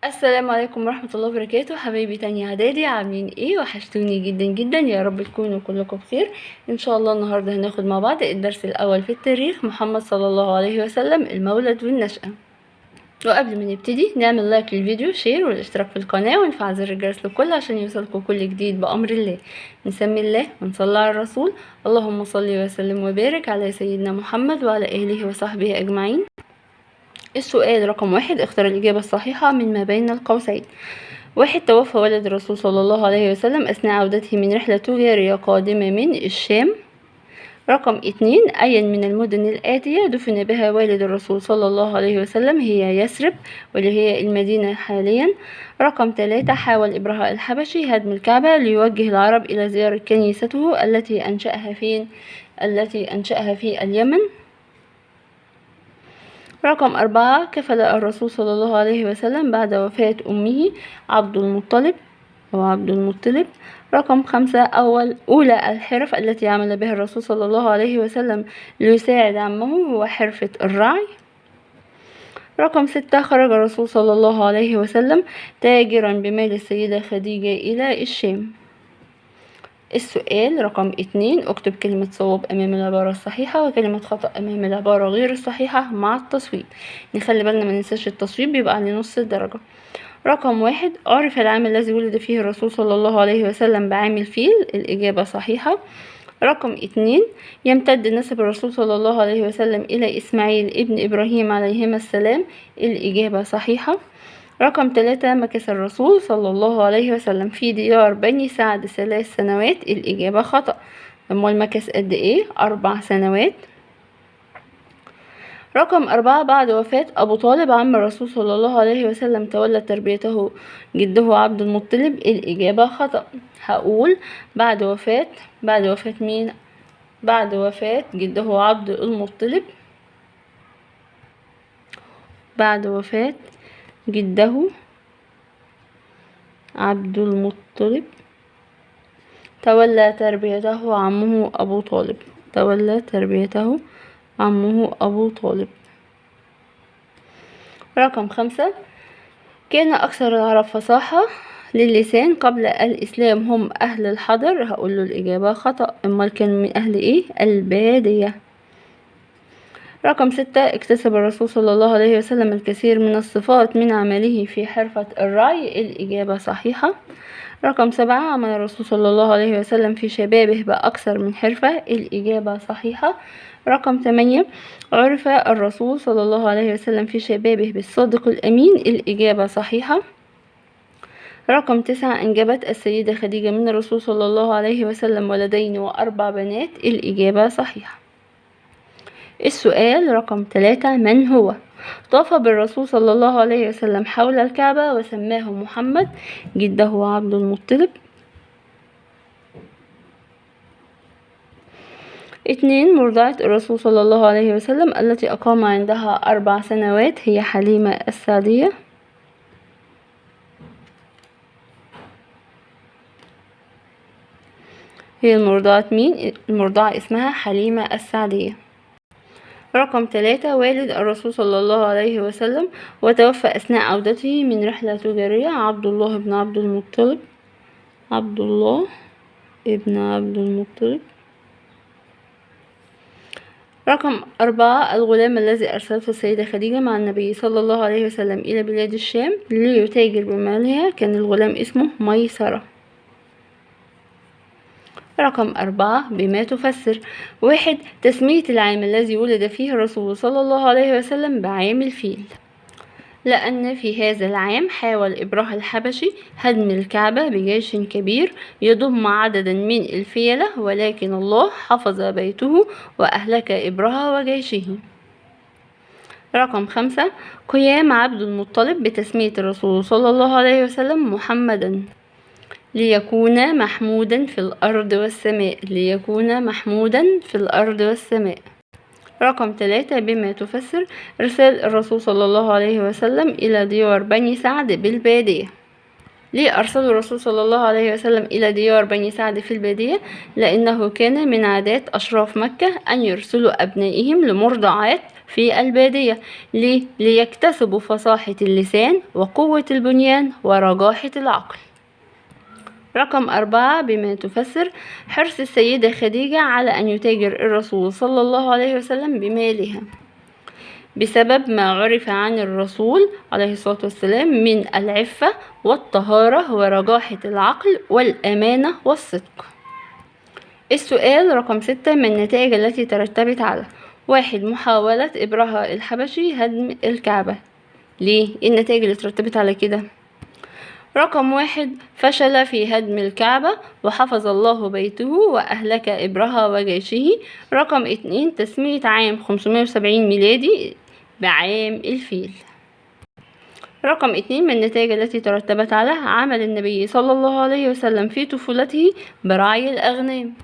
السلام عليكم ورحمة الله وبركاته. حبايبي تانية اعدادي، عاملين ايه؟ وحشتوني جدا جدا، يا رب تكونوا كلكم بخير ان شاء الله. النهاردة هناخد مع بعض الدرس الاول في التاريخ، محمد صلى الله عليه وسلم، المولد والنشأة. وقبل ما نبتدي نعمل لايك للفيديو، شير والاشتراك في القناة ونفعل زر الجرس للكل عشان يوصلكم كل جديد بأمر الله. نسمي الله ونصلي على الرسول. اللهم صل وسلم وبارك على سيدنا محمد وعلى آله وصحبه أجمعين. السؤال رقم 1، اختر الإجابة الصحيحة من ما بين القوسين. 1، توفى والد الرسول صلى الله عليه وسلم أثناء عودته من رحلة تجارية قادمة من الشام. رقم 2، أي من المدن الآتية دفن بها والد الرسول صلى الله عليه وسلم؟ هي يثرب، واللي هي المدينة حاليا. رقم 3، حاول إبرهة الحبشي هدم الكعبة ليوجه العرب إلى زيارة كنيسته التي أنشأها فين؟ التي أنشأها في اليمن. رقم 4، كفل الرسول صلى الله عليه وسلم بعد وفاة أمه عبد المطلب. رقم 5، أولى الحرف التي عمل بها الرسول صلى الله عليه وسلم ليساعد عمه هو حرفة الرعي. رقم 6، خرج الرسول صلى الله عليه وسلم تاجرا بمال السيدة خديجة إلى الشام. السؤال رقم 2، اكتب كلمة صواب أمام العبارة الصحيحة وكلمة خطأ أمام العبارة غير الصحيحة مع التصويب. نخلي بالنا ما ننساش التصويب، بيبقى عليه نص الدرجة. رقم 1، عرف العام الذي ولد فيه الرسول صلى الله عليه وسلم بعام الفيل. الإجابة صحيحة. رقم 2، يمتد نسب الرسول صلى الله عليه وسلم إلى إسماعيل ابن إبراهيم عليهما السلام. الإجابة صحيحة. رقم 3، مكث الرسول صلى الله عليه وسلم في ديار بني سعد 3 سنوات. الإجابة خطأ. أمال مكث قد إيه؟ 4 سنوات. رقم 4، بعد وفاة أبو طالب عم الرسول صلى الله عليه وسلم تولى تربيته جده عبد المطلب. الإجابة خطأ. هقول بعد وفاة مين؟ بعد وفاة جده عبد المطلب. بعد وفاة جده عبد المطلب تولى تربيته عمه أبو طالب. تولى تربيته عمه أبو طالب. رقم 5، كان أكثر العرب فصاحة للسان قبل الإسلام هم أهل الحضر. هقول له الإجابة خطأ. أمال كانوا من أهل إيه؟ البادية. رقم 6، اكتسب الرسول صلى الله عليه وسلم الكثير من الصفات من عمله في حرفة الرعي. الإجابة صحيحة. رقم 7، عمل الرسول صلى الله عليه وسلم في شبابه بأكثر من حرفة. الإجابة صحيحة. رقم 8، عرف الرسول صلى الله عليه وسلم في شبابه بالصادق الأمين. الإجابة صحيحة. رقم 9، أنجبت السيدة خديجة من الرسول صلى الله عليه وسلم ولدين و4 بنات. الإجابة صحيحة. السؤال رقم 3، من هو؟ طاف بالرسول صلى الله عليه وسلم حول الكعبة وسماه محمد، جده عبد المطلب. 2، مرضعة الرسول صلى الله عليه وسلم التي أقام عندها 4 سنوات هي حليمة السعدية. هي المرضعة مين؟ المرضعة اسمها حليمة السعدية. رقم 3، والد الرسول صلى الله عليه وسلم وتوفى أثناء عودته من رحلة تجارية عبد الله بن عبد المطلب. عبد الله ابن عبد المطلب. رقم 4، الغلام الذي أرسلته السيدة خديجة مع النبي صلى الله عليه وسلم إلى بلاد الشام ليتاجر بمالها كان الغلام اسمه ميسرة. رقم 4، بما تفسر. 1، تسمية العام الذي ولد فيه الرسول صلى الله عليه وسلم بعام الفيل، لأن في هذا العام حاول إبرهة الحبشي هدم الكعبة بجيش كبير يضم عددا من الفيلة، ولكن الله حفظ بيته وأهلك إبرهة وجيشه. رقم 5، قيام عبد المطلب بتسمية الرسول صلى الله عليه وسلم محمدا ليكون محمودا في الأرض والسماء. ليكون محمودا في الأرض والسماء. رقم 3، بما تفسر. إرسال الرسول صلى الله عليه وسلم إلى ديار بني سعد بالبادية. ليه أرسل الرسول صلى الله عليه وسلم إلى ديار بني سعد في البادية؟ لأنه كان من عادات أشراف مكة أن يرسلوا أبنائهم لمرضعات في البادية. ليه؟ ليكتسبوا فصاحة اللسان وقوة البنيان ورجاحة العقل. رقم 4 بما تفسر حرص السيدة خديجة على أن يتاجر الرسول صلى الله عليه وسلم بمالها بسبب ما عرف عن الرسول عليه الصلاة والسلام من العفة والطهارة ورجاحة العقل والأمانة والصدق. السؤال رقم 6 من النتائج التي ترتبت على 1. محاولة إبرهة الحبشي هدم الكعبة. ليه؟ إيه النتائج اللي ترتبت على كده؟ رقم 1 فشل في هدم الكعبة وحفظ الله بيته وأهلك إبرهة وجيشه. رقم 2 تسمية عام 570 ميلادي بعام الفيل. رقم 2 من النتائج التي ترتبت على عمل النبي صلى الله عليه وسلم في طفولته برعي الأغنام.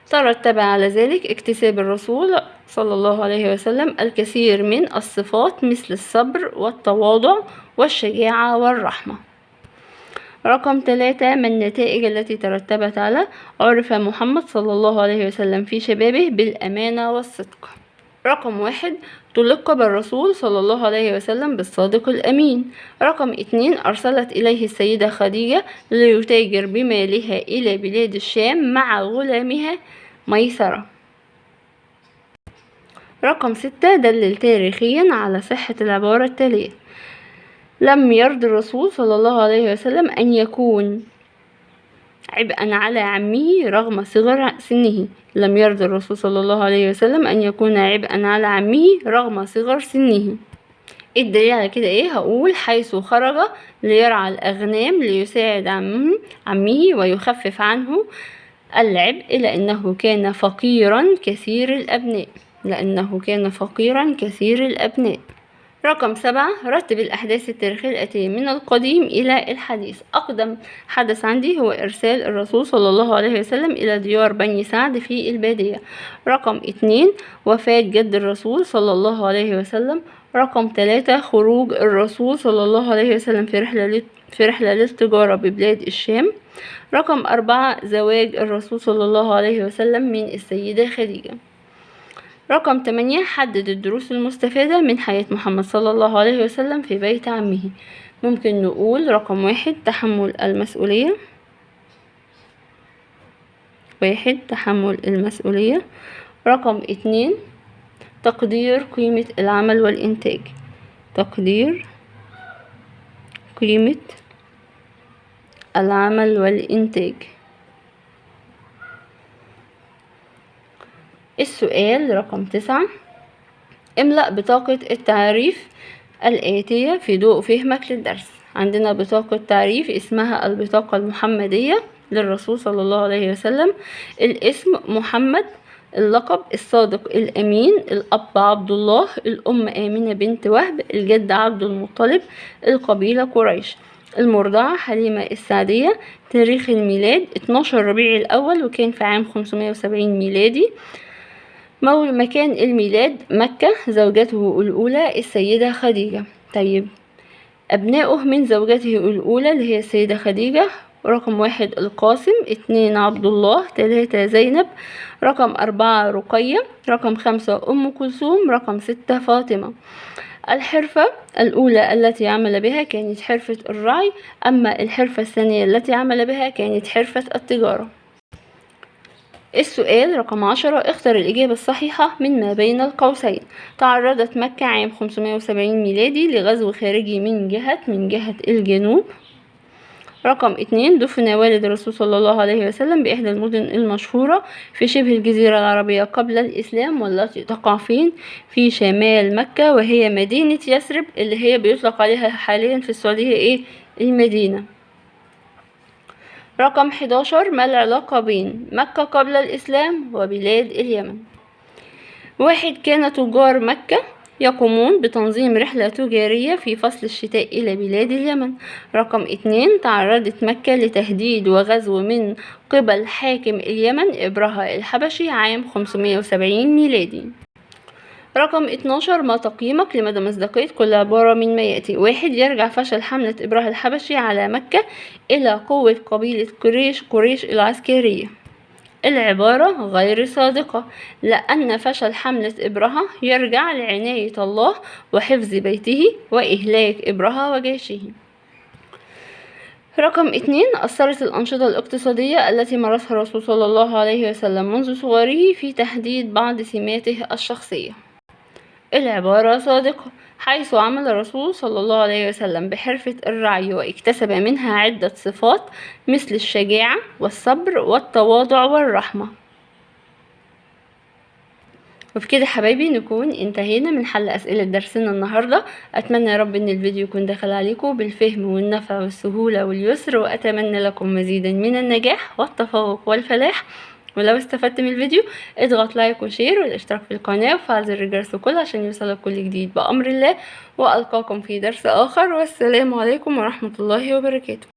ترتب على ذلك اكتساب الرسول صلى الله عليه وسلم الكثير من الصفات مثل الصبر والتواضع والشجاعة والرحمة. رقم 3 من النتائج التي ترتبت على عرف محمد صلى الله عليه وسلم في شبابه بالأمانة والصدق. رقم 1 تلقب الرسول صلى الله عليه وسلم بالصادق الأمين. رقم 2 أرسلت إليه السيدة خديجة ليتاجر بمالها إلى بلاد الشام مع غلامها ميسرة. رقم 6 دلل تاريخيا على صحة العبارة التالية: لم يرضى الرسول صلى الله عليه وسلم أن يكون عبئا على عمه رغم صغر سنه. لم يرضى الرسول صلى الله عليه وسلم أن يكون عبئا على عمه رغم صغر سنه. الدليل على كده ايه؟ هقول حيث خرج ليرعى الأغنام ليساعد عمه ويخفف عنه العبء لأنه كان فقيرا كثير الأبناء. رقم 7 رتب الأحداث التاريخية الآتية من القديم إلى الحديث. أقدم حدث عندي هو إرسال الرسول صلى الله عليه وسلم إلى ديار بني سعد في البادية. رقم 2 وفاة جد الرسول صلى الله عليه وسلم. رقم 3 خروج الرسول صلى الله عليه وسلم في رحلة للتجارة ببلاد الشام. رقم 4 زواج الرسول صلى الله عليه وسلم من السيدة خديجة. رقم 8 حدد الدروس المستفادة من حياة محمد صلى الله عليه وسلم في بيت عمه. ممكن نقول رقم 1 تحمل المسؤولية. رقم 2 تقدير قيمة العمل والإنتاج. السؤال رقم 9 املأ بطاقة التعريف الآتية في ضوء فهمك للدرس. عندنا بطاقة تعريف اسمها البطاقة المحمدية للرسول صلى الله عليه وسلم. الاسم محمد، اللقب الصادق الأمين، الأب عبد الله، الأم آمنة بنت وهب، الجد عبد المطلب، القبيلة قريش، المرضعة حليمة السعدية. تاريخ الميلاد 12 ربيع الأول وكان في عام 570 ميلادي. مكان الميلاد مكة. زوجته الأولى السيدة خديجة. طيب أبنائه من زوجته الأولى اللي هي السيدة خديجة: رقم 1 القاسم، 2 عبد الله، 3 زينب، رقم 4 رقية، رقم 5 أم كلثوم، رقم 6 فاطمة. الحرفة الأولى التي عمل بها كانت حرفة الرعي، أما الحرفة الثانية التي عمل بها كانت حرفة التجارة. السؤال رقم 10 اختر الإجابة الصحيحة من ما بين القوسين. تعرضت مكة عام 570 ميلادي لغزو خارجي من جهة الجنوب. رقم 2 دفن والد الرسول صلى الله عليه وسلم بإحدى المدن المشهورة في شبه الجزيرة العربية قبل الإسلام والتي تقع فين؟ في شمال مكة، وهي مدينة يثرب اللي هي بيطلق عليها حاليا في السعودية المدينة. رقم 11 ما العلاقة بين مكة قبل الإسلام وبلاد اليمن؟ 1 كان تجار مكة يقومون بتنظيم رحلة تجارية في فصل الشتاء إلى بلاد اليمن. رقم 2 تعرضت مكة لتهديد وغزو من قبل حاكم اليمن إبرهة الحبشي عام 570 ميلادي. رقم 12 ما تقييمك لمدى مصداقية كل عبارة من ما يأتي. 1 يرجع فشل حملة إبرهة الحبشي على مكة إلى قوة قبيلة قريش العسكرية. العبارة غير صادقة، لأن فشل حملة إبرهة يرجع لعناية الله وحفظ بيته وإهلاك إبرهة وجيشه. رقم 2، أثرت الأنشطة الاقتصادية التي مارسها الرسول صلى الله عليه وسلم منذ صغره في تحديد بعض سماته الشخصية. العبارة صادقة، حيث عمل الرسول صلى الله عليه وسلم بحرفة الرعي واكتسب منها عدة صفات مثل الشجاعة والصبر والتواضع والرحمة. وبكده حبايبي نكون انتهينا من حل أسئلة درسنا النهاردة. أتمنى يا رب إن الفيديو يكون دخل عليكم بالفهم والنفع والسهولة واليسر، وأتمنى لكم مزيدا من النجاح والتفوق والفلاح. ولو استفدت من الفيديو اضغط لايك وشير والاشتراك في القناة وفعل زر الجرس الكل عشان يوصلك كل جديد بأمر الله. وألقاكم في درس آخر، والسلام عليكم ورحمة الله وبركاته.